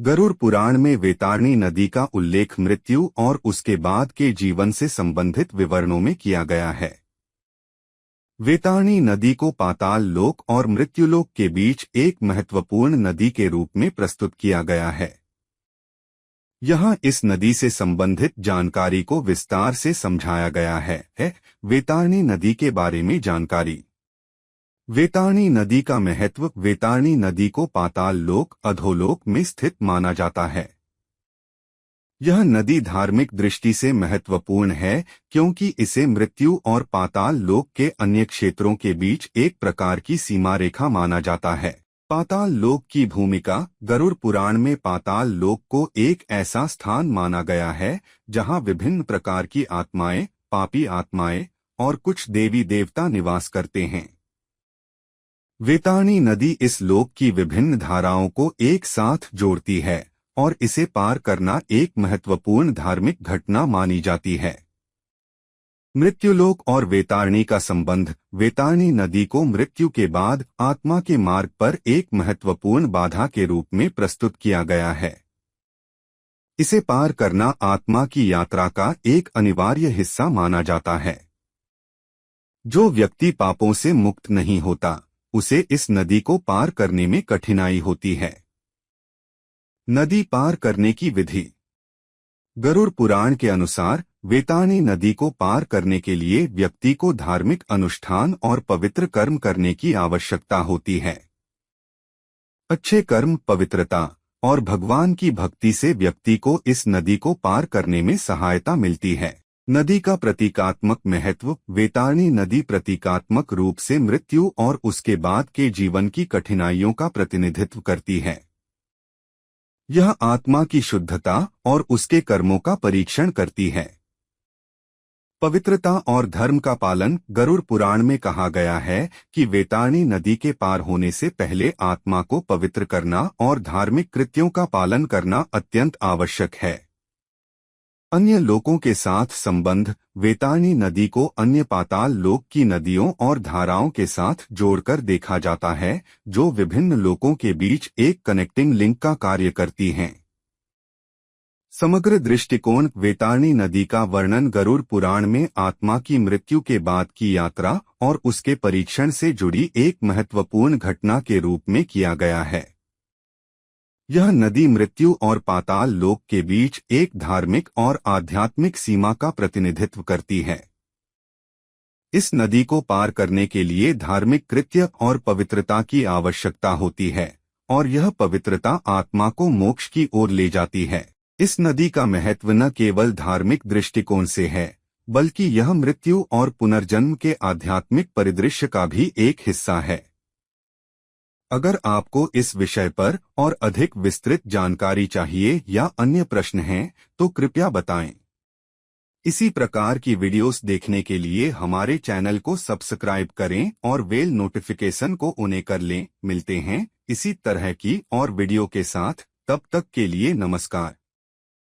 गरुड़ पुराण में वैतरणी नदी का उल्लेख मृत्यु और उसके बाद के जीवन से संबंधित विवरणों में किया गया है। वैतरणी नदी को पाताल लोक और मृत्युलोक के बीच एक महत्वपूर्ण नदी के रूप में प्रस्तुत किया गया है। यहाँ इस नदी से संबंधित जानकारी को विस्तार से समझाया गया है। वैतरणी नदी के बारे में जानकारी। वैतरणी नदी का महत्व। वैतरणी नदी को पाताल लोक अधोलोक में स्थित माना जाता है। यह नदी धार्मिक दृष्टि से महत्वपूर्ण है क्योंकि इसे मृत्यु और पाताल लोक के अन्य क्षेत्रों के बीच एक प्रकार की सीमा रेखा माना जाता है। पाताल लोक की भूमिका। गरुड़ पुराण में पाताल लोक को एक ऐसा स्थान माना गया है जहां विभिन्न प्रकार की आत्माएं, पापी आत्माएं और कुछ देवी देवता निवास करते हैं। वैतरणी नदी इस लोक की विभिन्न धाराओं को एक साथ जोड़ती है और इसे पार करना एक महत्वपूर्ण धार्मिक घटना मानी जाती है। मृत्युलोक और वैतरणी का संबंध। वैतरणी नदी को मृत्यु के बाद आत्मा के मार्ग पर एक महत्वपूर्ण बाधा के रूप में प्रस्तुत किया गया है। इसे पार करना आत्मा की यात्रा का एक अनिवार्य हिस्सा माना जाता है। जो व्यक्ति पापों से मुक्त नहीं होता, उसे इस नदी को पार करने में कठिनाई होती है। नदी पार करने की विधि। गरुड़ पुराण के अनुसार वैतरणी नदी को पार करने के लिए व्यक्ति को धार्मिक अनुष्ठान और पवित्र कर्म करने की आवश्यकता होती है। अच्छे कर्म, पवित्रता और भगवान की भक्ति से व्यक्ति को इस नदी को पार करने में सहायता मिलती है। नदी का प्रतीकात्मक महत्व। वैतरणी नदी प्रतीकात्मक रूप से मृत्यु और उसके बाद के जीवन की कठिनाइयों का प्रतिनिधित्व करती है। यह आत्मा की शुद्धता और उसके कर्मों का परीक्षण करती है। पवित्रता और धर्म का पालन। गरुड़ पुराण में कहा गया है कि वैतरणी नदी के पार होने से पहले आत्मा को पवित्र करना और धार्मिक कृत्यों का पालन करना अत्यंत आवश्यक है। अन्य लोकों के साथ संबंध। वैतरणी नदी को अन्य पाताल लोक की नदियों और धाराओं के साथ जोड़कर देखा जाता है, जो विभिन्न लोकों के बीच एक कनेक्टिंग लिंक का कार्य करती हैं। समग्र दृष्टिकोण। वैतरणी नदी का वर्णन गरुड़ पुराण में आत्मा की मृत्यु के बाद की यात्रा और उसके परीक्षण से जुड़ी एक महत्वपूर्ण घटना के रूप में किया गया है। यह नदी मृत्यु और पाताल लोक के बीच एक धार्मिक और आध्यात्मिक सीमा का प्रतिनिधित्व करती है। इस नदी को पार करने के लिए धार्मिक कृत्य और पवित्रता की आवश्यकता होती है और यह पवित्रता आत्मा को मोक्ष की ओर ले जाती है। इस नदी का महत्व न केवल धार्मिक दृष्टिकोण से है, बल्कि यह मृत्यु और पुनर्जन्म के आध्यात्मिक परिदृश्य का भी एक हिस्सा है। अगर आपको इस विषय पर और अधिक विस्तृत जानकारी चाहिए या अन्य प्रश्न हैं, तो कृपया बताएं। इसी प्रकार की वीडियोस देखने के लिए हमारे चैनल को सब्सक्राइब करें और बेल नोटिफिकेशन को ऑन कर लें। मिलते हैं इसी तरह की और वीडियो के साथ। तब तक के लिए नमस्कार।